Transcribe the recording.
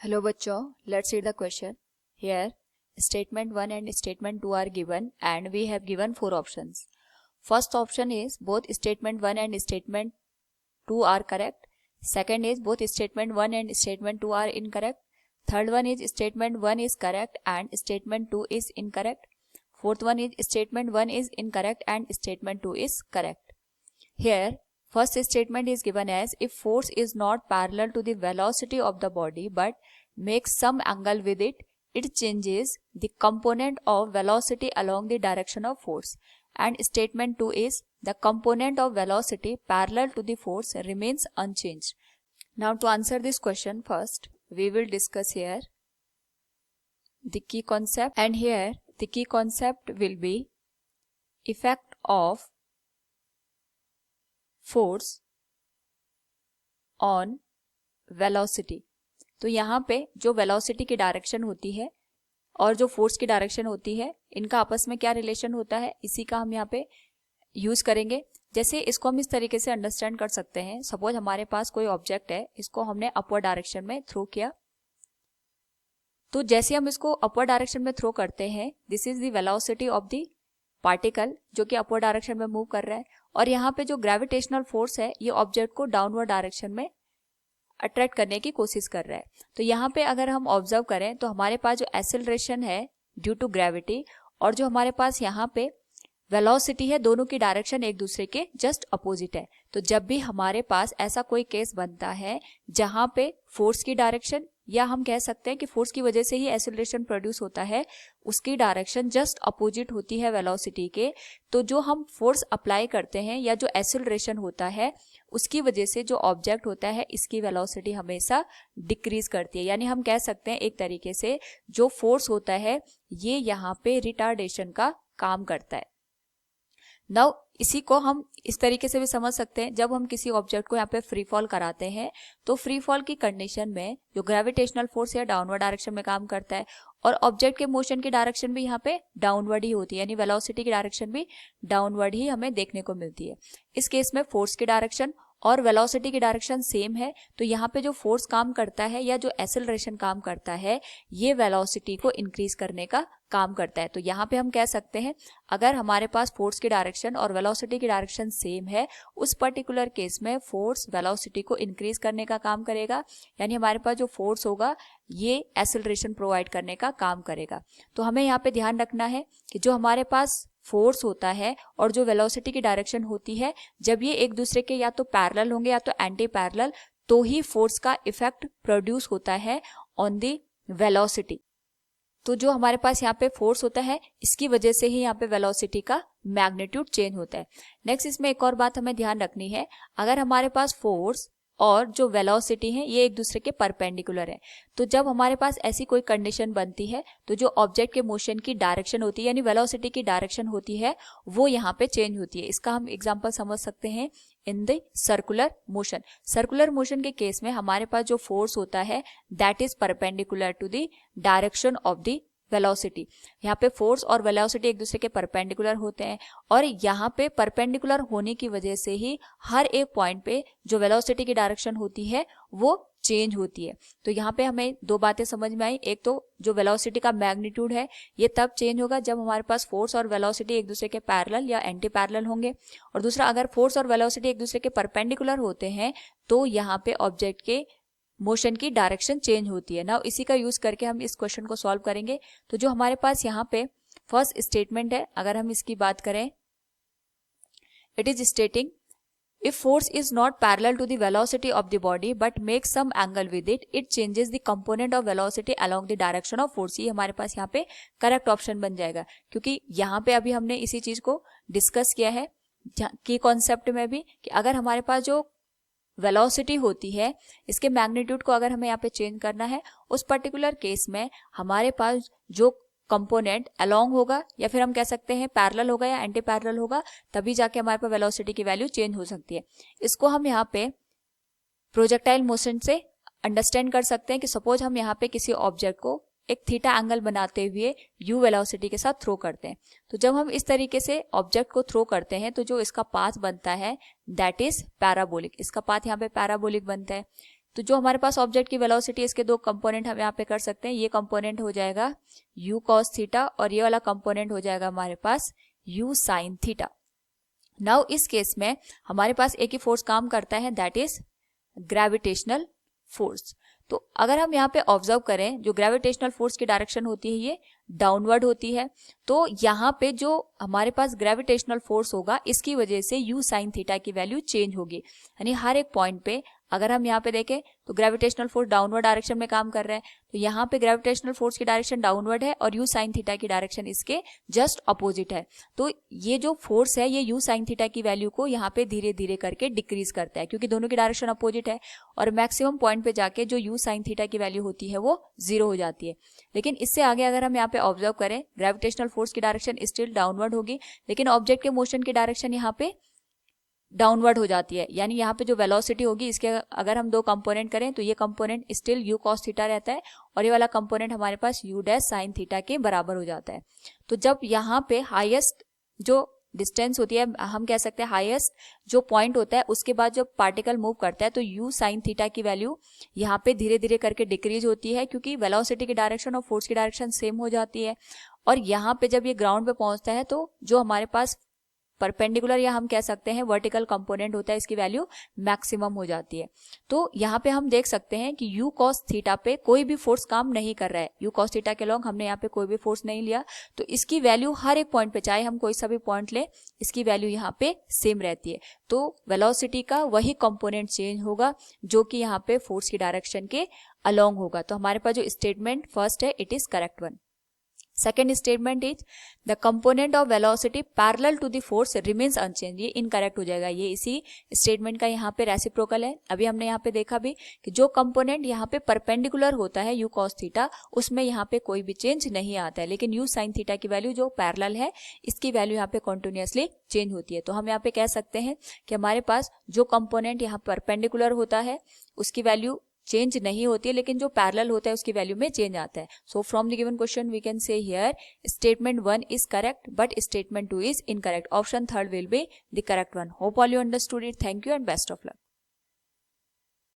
Hello बच्चों, let's read the question. Here, statement 1 and statement 2 are given and we have given 4 options. First option is both statement 1 and statement 2 are correct. Second is both statement 1 and statement 2 are incorrect. Third one is statement 1 is correct and statement 2 is incorrect. Fourth one is statement 1 is incorrect and statement 2 is correct. Here, first statement is given as if force is not parallel to the velocity of the body but makes some angle with it, it changes the component of velocity along the direction of force. And statement 2 is the component of velocity parallel to the force remains unchanged. Now to answer this question first, we will discuss here the key concept, and here the key concept will be effect of force on velocity. तो यहाँ पे जो velocity की direction होती है और जो force की डायरेक्शन होती है, इनका आपस में क्या रिलेशन होता है, इसी का हम यहाँ पे यूज करेंगे. जैसे इसको हम इस तरीके से अंडरस्टैंड कर सकते हैं. सपोज हमारे पास कोई ऑब्जेक्ट है, इसको हमने अपवर्ड डायरेक्शन में थ्रो किया. तो जैसे हम इसको अपवर्ड डायरेक्शन में थ्रो करते हैं, this is the velocity of the particle जो कि अपवर्ड डायरेक्शन में मूव कर रहा है. और यहाँ पे जो ग्रेविटेशनल फोर्स है, ये ऑब्जेक्ट को डाउनवर्ड डायरेक्शन में अट्रैक्ट करने की कोशिश कर रहा है. तो यहाँ पे अगर हम ऑब्जर्व करें तो हमारे पास जो एक्सेलरेशन है ड्यू टू ग्रेविटी और जो हमारे पास यहाँ पे वेलोसिटी है, दोनों की डायरेक्शन एक दूसरे के जस्ट अपोजिट है. तो जब भी हमारे पास ऐसा कोई केस बनता है जहाँ पे फोर्स की डायरेक्शन, या हम कह सकते हैं कि फोर्स की वजह से ही एक्सेलरेशन प्रोड्यूस होता है, उसकी डायरेक्शन जस्ट अपोजिट होती है वेलोसिटी के, तो जो हम फोर्स अप्लाई करते हैं या जो एक्सेलरेशन होता है, उसकी वजह से जो ऑब्जेक्ट होता है इसकी वेलोसिटी हमेशा डिक्रीज करती है. यानी हम कह सकते हैं एक तरीके से जो फोर्स होता है ये यहाँ पे रिटार्डेशन का काम करता है. नाउ इसी को हम इस तरीके से भी समझ सकते हैं, जब हम किसी ऑब्जेक्ट को यहाँ पे फ्री फॉल कराते हैं तो फ्री फॉल की कंडीशन में जो ग्रेविटेशनल फोर्स है डाउनवर्ड डायरेक्शन में काम करता है और ऑब्जेक्ट के मोशन की डायरेक्शन भी यहाँ पे डाउनवर्ड ही होती है, यानी वेलोसिटी की डायरेक्शन भी डाउनवर्ड ही हमें देखने को मिलती है. इस केस में फोर्स की डायरेक्शन और वेलोसिटी की डायरेक्शन सेम है, तो यहाँ पे जो फोर्स काम करता है या जो एक्सेलरेशन काम करता है, ये वेलोसिटी को इंक्रीज करने का काम करता है. तो यहाँ पे हम कह सकते हैं अगर हमारे पास फोर्स की डायरेक्शन और वेलोसिटी की डायरेक्शन सेम है, उस पर्टिकुलर केस में फोर्स वेलोसिटी को इंक्रीज करने का काम करेगा, यानी हमारे पास जो फोर्स होगा ये एक्सेलरेशन प्रोवाइड करने का काम करेगा. तो हमें यहाँ पे ध्यान रखना है कि जो हमारे पास फोर्स होता है और जो वेलोसिटी की डायरेक्शन होती है, जब ये एक दूसरे के या तो पैरेलल होंगे या तो एंटी पैरेलल, तो ही फोर्स का इफेक्ट प्रोड्यूस होता है ऑन दी वेलोसिटी. तो जो हमारे पास यहाँ पे फोर्स होता है इसकी वजह से ही यहाँ पे वेलोसिटी का मैग्नीट्यूड चेंज होता है. नेक्स्ट इसमें एक और बात हमें ध्यान रखनी है, अगर हमारे पास फोर्स और जो वेलोसिटी है ये एक दूसरे के परपेंडिकुलर है, तो जब हमारे पास ऐसी कोई कंडीशन बनती है तो जो ऑब्जेक्ट के मोशन की डायरेक्शन होती है यानी वेलोसिटी की डायरेक्शन होती है वो यहाँ पे चेंज होती है. इसका हम एग्जांपल समझ सकते हैं in the circular motion. Circular motion के केस में हमारे पास जो फोर्स होता है that is perpendicular to the direction of the velocity. यहाँ पे फोर्स और वेलोसिटी एक दूसरे के परपेंडिकुलर होते हैं और यहाँ पे परपेंडिकुलर होने की वजह से ही हर एक पॉइंट पे जो वेलोसिटी की डायरेक्शन होती है वो चेंज होती है. तो यहाँ पे हमें दो बातें समझ में आई. एक तो जो वेलोसिटी का मैग्नीट्यूड है ये तब चेंज होगा जब हमारे पास फोर्स और वेलोसिटी एक दूसरे के पैरेलल या एंटी पैरेलल होंगे, और दूसरा अगर फोर्स और वेलोसिटी एक दूसरे के परपेंडिकुलर होते हैं तो यहाँ पे ऑब्जेक्ट के मोशन की डायरेक्शन चेंज होती है. नाउ इसी का यूज करके हम इस क्वेश्चन को सॉल्व करेंगे. तो जो हमारे पास यहाँ पे फर्स्ट स्टेटमेंट है, अगर हम इसकी बात करें, it is stating if force is not parallel to the velocity of the body but make some angle with it, it changes the component of velocity along the direction of force. ये हमारे पास यहाँ पे correct option बन जाएगा, क्योंकि यहाँ पे अभी हमने इसी चीज को डिस्कस किया है की कॉन्सेप्ट में भी, कि अगर हमारे पास जो वेलोसिटी होती है इसके मैग्नीट्यूड को अगर हमें यहाँ पे चेंज करना है, उस पर्टिकुलर केस में हमारे पास जो कंपोनेंट अलोंग होगा या फिर हम कह सकते हैं पैरेलल होगा या एंटी पैरेलल होगा, तभी जाके हमारे पास वेलोसिटी की वैल्यू चेंज हो सकती है. इसको हम यहाँ पे प्रोजेक्टाइल मोशन से अंडरस्टैंड कर सकते हैं कि सपोज हम यहाँ पे किसी ऑब्जेक्ट को एक थीटा एंगल बनाते हुए u वेलोसिटी के साथ थ्रो करते हैं. तो जब हम इस तरीके से ऑब्जेक्ट को थ्रो करते हैं तो जो इसका पाथ बनता है दैट इज पैराबोलिक. इसका पाथ यहाँ पे पैराबोलिक बनता है. तो जो हमारे पास ऑब्जेक्ट की वेलोसिटी, इसके दो कंपोनेंट हम यहाँ पे कर सकते हैं। ये कंपोनेंट हो जाएगा u cos थीटा और ये वाला कंपोनेंट हो जाएगा हमारे पास u sin थीटा। नाउ इस केस में हमारे पास एक ही फोर्स काम करता है, दैट इज ग्रेविटेशनल फोर्स। तो अगर हम यहाँ पे ऑब्जर्व करें, जो ग्रेविटेशनल फोर्स की डायरेक्शन होती है ये डाउनवर्ड होती है। तो यहाँ पे जो हमारे पास ग्रेविटेशनल फोर्स होगा, इसकी वजह से u sin थीटा की वैल्यू चेंज होगी। यानी हर एक पॉइंट पे अगर हम यहाँ पे देखें तो ग्रेविटेशनल फोर्स डाउनवर्ड डायरेक्शन में काम कर रहा है, तो यहाँ पे ग्रेविटेशनल फोर्स की डायरेक्शन डाउनवर्ड है और u sin थीटा की डायरेक्शन इसके जस्ट अपोजिट है। तो ये जो फोर्स है ये u sin थीटा की वैल्यू को यहाँ पे धीरे धीरे करके डिक्रीज करता है, क्योंकि दोनों की डायरेक्शन अपोजिट है, और मैक्सिमम पॉइंट पे जाके जो u sin थीटा की वैल्यू होती है वो 0 हो जाती है। लेकिन इससे आगे अगर हम यहाँ पे ऑब्जर्व करें, ग्रेविटेशनल फोर्स की डायरेक्शन स्टिल डाउनवर्ड होगी, लेकिन ऑब्जेक्ट के मोशन की डायरेक्शन यहाँ पे डाउनवर्ड हो जाती है। यानी यहाँ पे जो वेलोसिटी होगी, इसके अगर हम दो कंपोनेंट करें तो ये component still u cos theta रहता है और ये वाला कंपोनेंट हमारे पास u डैश sin थीटा के बराबर हो जाता है। तो जब यहाँ पे हाईएस्ट जो डिस्टेंस होती है, हम कह सकते हैं हाईएस्ट जो पॉइंट होता है, उसके बाद जब पार्टिकल मूव करता है तो u sin थीटा की वैल्यू यहाँ पे धीरे धीरे करके डिक्रीज होती है, क्योंकि वेलोसिटी की डायरेक्शन और फोर्स की डायरेक्शन सेम हो जाती है। और यहाँ पे जब ये ग्राउंड पे पहुंचता है तो जो हमारे पास परपेंडिकुलर या हम कह सकते हैं वर्टिकल कंपोनेंट होता है, इसकी वैल्यू मैक्सिमम हो जाती है। तो यहाँ पे हम देख सकते हैं कि u cos थीटा पे कोई भी फोर्स काम नहीं कर रहा है। u cos थीटा के लॉन्ग हमने यहाँ पे कोई भी फोर्स नहीं लिया, तो इसकी वैल्यू हर एक पॉइंट पे, चाहे हम कोई सा भी पॉइंट ले, इसकी वैल्यू यहाँ पे सेम रहती है। तो वेलोसिटी का वही कंपोनेंट चेंज होगा जो कि यहाँ पे फोर्स की डायरेक्शन के अलोंग होगा। तो हमारे पास जो स्टेटमेंट फर्स्ट है, it is correct one. Second statement is the component of velocity parallel to the force remains unchanged. ये इनकरेक्ट हो जाएगा, ये इसी स्टेटमेंट का यहाँ पे रेसिप्रोकल है। अभी हमने यहाँ पे देखा भी कि जो कंपोनेंट यहाँ पे परपेंडिकुलर होता है u cos थीटा, उसमें यहाँ पे कोई भी चेंज नहीं आता है, लेकिन u sin थीटा की वैल्यू जो पैरेलल है, इसकी वैल्यू यहाँ पे कॉन्टिन्यूसली चेंज होती है। तो हम यहाँ पे कह सकते हैं कि हमारे पास जो कंपोनेंट यहाँ परपेंडिकुलर होता है उसकी वैल्यू चेंज नहीं होती है, लेकिन जो पैरेलल होता है उसकी वैल्यू में चेंज आता है। So from the given question we can say here statement 1 is correct but statement 2 is incorrect. Option third will be the correct one. Hope all you understood it. Thank you and best of luck.